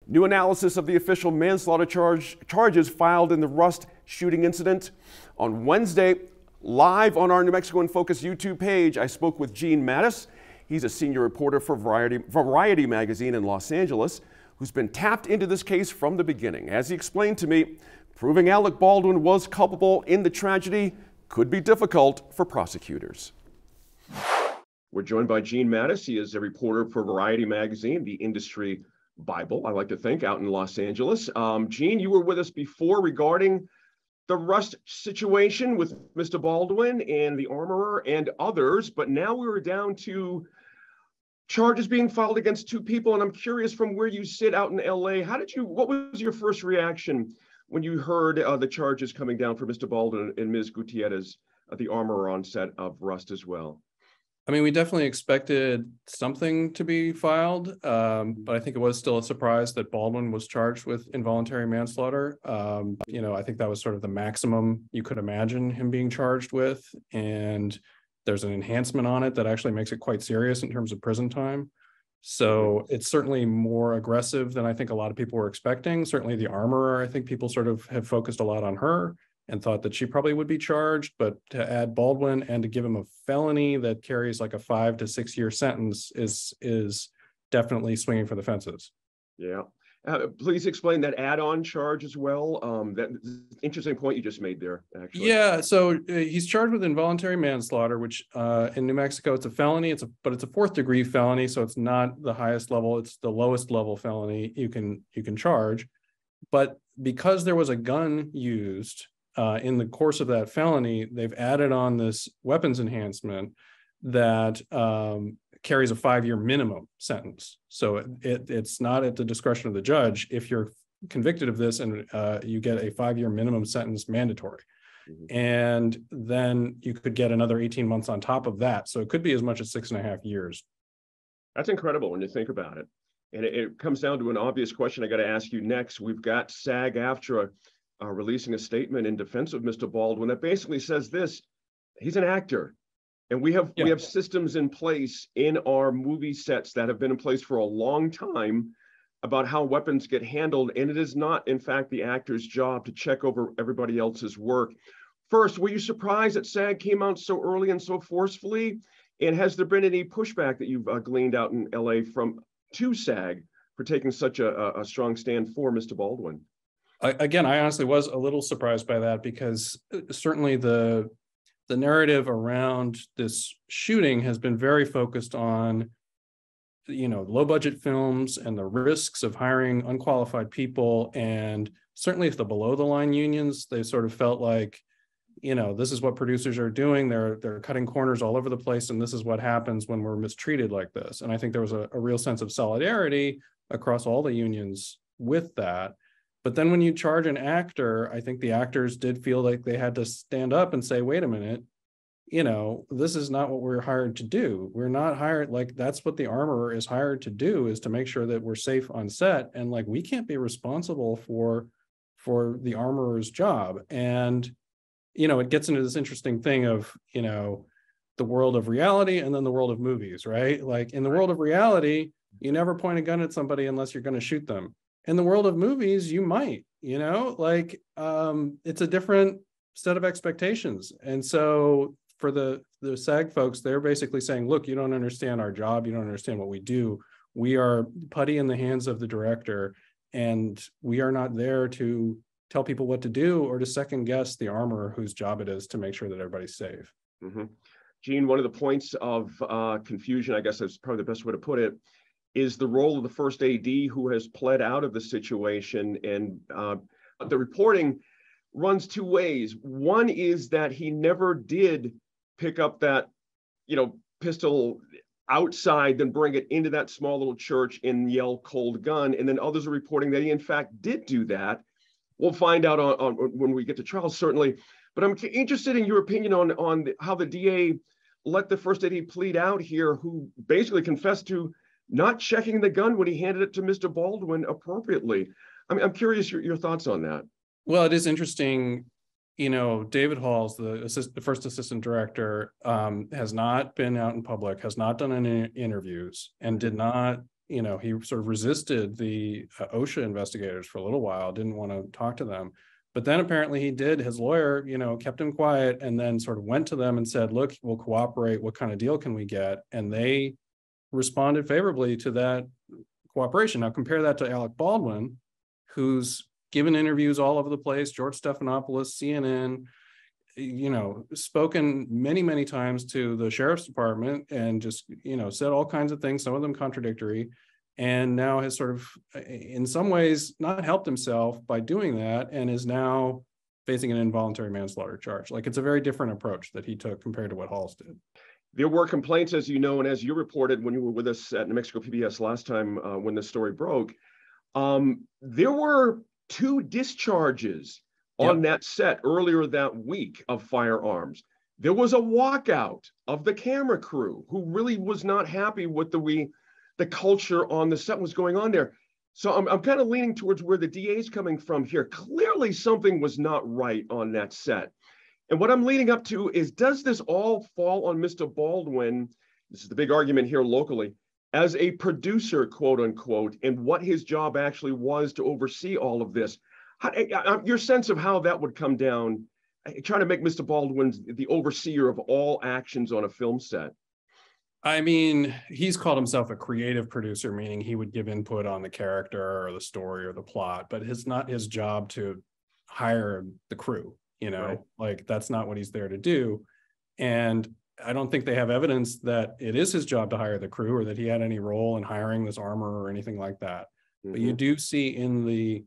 New analysis of the official manslaughter charges filed in the Rust shooting incident. On Wednesday, live on our New Mexico in Focus YouTube page, I spoke with Gene Mattis. He's a senior reporter for Variety magazine in Los Angeles, who's been tapped into this case from the beginning. As he explained to me, proving Alec Baldwin was culpable in the tragedy could be difficult for prosecutors. We're joined by Gene Mattis. He is a reporter for Variety magazine, the industry Bible, I like to think, out in Los Angeles. Gene, you were with us before regarding the Rust situation with Mr. Baldwin and the armorer and others, but now we were down to charges being filed against two people, and I'm curious, from where you sit out in LA, what was your first reaction when you heard the charges coming down for Mr. Baldwin and Ms. Gutierrez, the armorer on set of Rust as well? I mean, we definitely expected something to be filed, but I think it was still a surprise that Baldwin was charged with involuntary manslaughter. I think that was sort of the maximum you could imagine him being charged with. And there's an enhancement on it that actually makes it quite serious in terms of prison time. So it's certainly more aggressive than I think a lot of people were expecting. Certainly the armorer, I think people sort of have focused a lot on her and thought that she probably would be charged, but to add Baldwin and to give him a felony that carries like a 5 to 6 year sentence is definitely swinging for the fences. Yeah. Please explain that add-on charge as well. That interesting point you just made there, actually. Yeah, so he's charged with involuntary manslaughter, which in New Mexico, it's a felony, but it's a 4th degree felony, so it's not the highest level, it's the lowest level felony you can charge. But because there was a gun used, in the course of that felony, they've added on this weapons enhancement that carries a 5-year minimum sentence. So it's not at the discretion of the judge. If you're convicted of this, and you get a 5-year minimum sentence mandatory. Mm-hmm. And then you could get another 18 months on top of that. So it could be as much as 6.5 years. That's incredible when you think about it. And it comes down to an obvious question I got to ask you next. We've got SAG-AFTRA releasing a statement in defense of Mr. Baldwin that basically says this: he's an actor, and we have systems in place in our movie sets that have been in place for a long time about how weapons get handled, and it is not, in fact, the actor's job to check over everybody else's work. First, were you surprised that SAG came out so early and so forcefully? And has there been any pushback that you've gleaned out in LA to SAG for taking such a strong stand for Mr. Baldwin? Again, I honestly was a little surprised by that, because certainly the narrative around this shooting has been very focused on, low budget films and the risks of hiring unqualified people. And certainly if the below the line unions, they sort of felt like, this is what producers are doing. They're cutting corners all over the place. And this is what happens when we're mistreated like this. And I think there was a real sense of solidarity across all the unions with that. But then when you charge an actor, I think the actors did feel like they had to stand up and say, wait a minute, this is not what we're hired to do. We're not hired, that's what the armorer is hired to do, is to make sure that we're safe on set. And we can't be responsible for the armorer's job. And, it gets into this interesting thing of, the world of reality and then the world of movies, right? In the world of reality, you never point a gun at somebody unless you're going to shoot them. In the world of movies, you might, it's a different set of expectations. And so for the SAG folks, they're basically saying, look, you don't understand our job. You don't understand what we do. We are putty in the hands of the director, and we are not there to tell people what to do or to second guess the armorer whose job it is to make sure that everybody's safe. Mm-hmm. Gene, one of the points of confusion, I guess that's probably the best way to put it, is the role of the first AD who has pled out of the situation. And the reporting runs two ways. One is that he never did pick up that, pistol outside, then bring it into that small little church and yell cold gun. And then others are reporting that he in fact did do that. We'll find out on when we get to trial, certainly. But I'm interested in your opinion on how the DA let the first AD plead out here, who basically confessed to not checking the gun when he handed it to Mr. Baldwin appropriately. I'm curious your thoughts on that. Well, it is interesting. David Halls, the first assistant director, has not been out in public, has not done any interviews, and did not you know, he sort of resisted the OSHA investigators for a little while, didn't want to talk to them. But then apparently he did. His lawyer, you know, kept him quiet and then sort of went to them and said, look, we'll cooperate. What kind of deal can we get? And they responded favorably to that cooperation. Now compare that to Alec Baldwin, who's given interviews all over the place, George Stephanopoulos, CNN, you know, spoken many, many times to the sheriff's department and just, you know, said all kinds of things, some of them contradictory, and now has sort of, in some ways, not helped himself by doing that and is now facing an involuntary manslaughter charge. Like, it's a very different approach that he took compared to what Halls did. There were complaints, as you know, and as you reported when you were with us at New Mexico PBS last time when this story broke. There were 2 discharges on that set earlier that week of firearms. There was a walkout of the camera crew who really was not happy with the culture on the set was going on there. So I'm kind of leaning towards where the DA is coming from here. Clearly something was not right on that set. And what I'm leading up to is, does this all fall on Mr. Baldwin? This is the big argument here locally, as a producer, quote unquote, and what his job actually was to oversee all of this. Your sense of how that would come down, trying to make Mr. Baldwin the overseer of all actions on a film set. I mean, he's called himself a creative producer, meaning he would give input on the character or the story or the plot, but it's not his job to hire the crew, you know, right. Like that's not what he's there to do. And I don't think they have evidence that it is his job to hire the crew or that he had any role in hiring this armor or anything like that. Mm-hmm. But you do see in the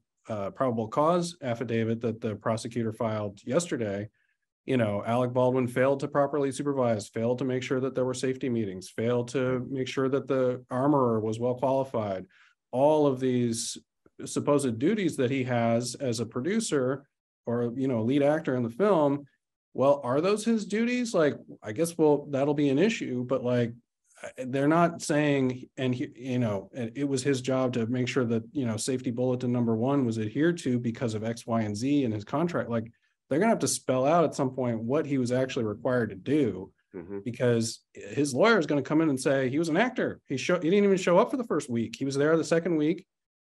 probable cause affidavit that the prosecutor filed yesterday, you know, Alec Baldwin failed to properly supervise, failed to make sure that there were safety meetings, failed to make sure that the armorer was well qualified. All of these supposed duties that he has as a producer or, you know, lead actor in the film. Well, are those his duties? Like, I guess, well, that'll be an issue, but like, they're not saying, and he, you know, it was his job to make sure that, you know, safety bulletin number 1 was adhered to because of X, Y, and Z in his contract. Like, they're going to have to spell out at some point what he was actually required to do, because his lawyer is going to come in and say he was an actor. He didn't even show up for the first week. He was there the second week,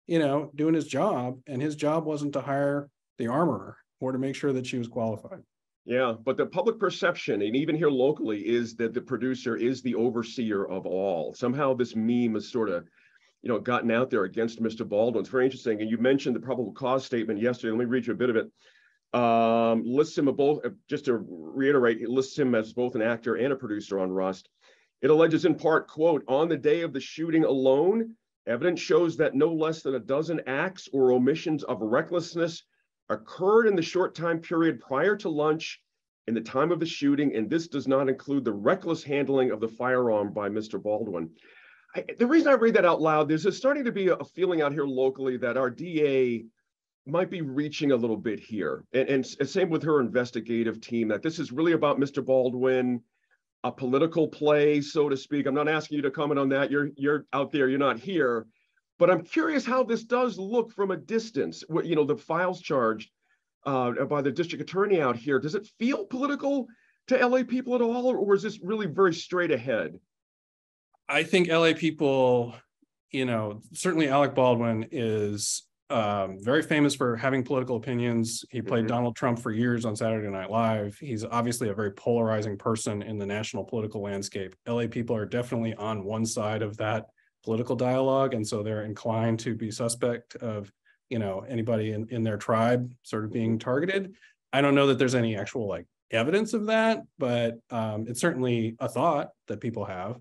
you know, doing his job, and his job wasn't to hire the armorer or to make sure that she was qualified. Yeah, but the public perception, and even here locally, is that the producer is the overseer of all. Somehow this meme has sort of, you know, gotten out there against Mr. Baldwin. It's very interesting. And you mentioned the probable cause statement yesterday. Let me read you a bit of it. Lists him both, just to reiterate, it lists him as both an actor and a producer on Rust. It alleges in part, quote, on the day of the shooting alone, evidence shows that no less than a dozen acts or omissions of recklessness occurred in the short time period prior to lunch in the time of the shooting, and this does not include the reckless handling of the firearm by Mr. Baldwin. The reason I read that out loud, there's starting to be a feeling out here locally that our DA might be reaching a little bit here. And same with her investigative team, that this is really about Mr. Baldwin, a political play, so to speak. I'm not asking you to comment on that. You're out there, you're not here. But I'm curious how this does look from a distance. You know, the files charged by the district attorney out here, does it feel political to LA people at all, or is this really very straight ahead? I think LA people, you know, certainly Alec Baldwin is very famous for having political opinions. He played Donald Trump for years on Saturday Night Live. He's obviously a very polarizing person in the national political landscape. LA people are definitely on one side of that political dialogue, and so they're inclined to be suspect of, you know, anybody in their tribe sort of being targeted. I don't know that there's any actual like evidence of that, but it's certainly a thought that people have.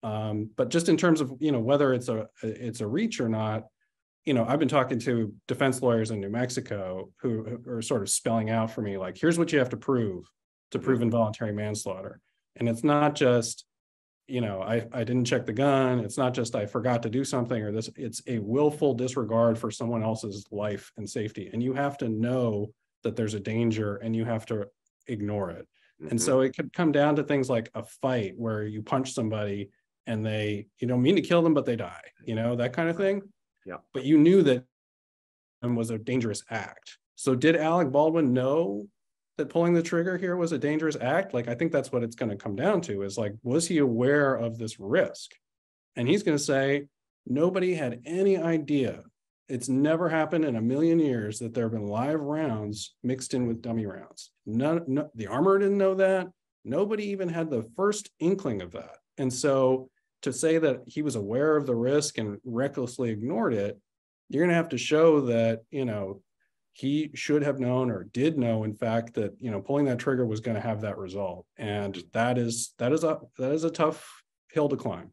But just in terms of, you know, whether it's a reach or not, you know, I've been talking to defense lawyers in New Mexico who are sort of spelling out for me, like, here's what you have to prove involuntary manslaughter. And it's not just, you know, I didn't check the gun. It's not just I forgot to do something or this. It's a willful disregard for someone else's life and safety. And you have to know that there's a danger and you have to ignore it. And so it could come down to things like a fight where you punch somebody and you don't mean to kill them, but they die, you know, that kind of thing. Yeah. But you knew that it was a dangerous act. So did Alec Baldwin know that pulling the trigger here was a dangerous act? Like, I think that's what it's going to come down to, is like, was he aware of this risk? And he's going to say, Nobody had any idea. It's never happened in a million years that there have been live rounds mixed in with dummy rounds. The armorer didn't know that. Nobody even had the first inkling of that. And so to say that he was aware of the risk and recklessly ignored it, you're going to have to show that, he should have known or did know, in fact, that, pulling that trigger was going to have that result. And that is a tough hill to climb.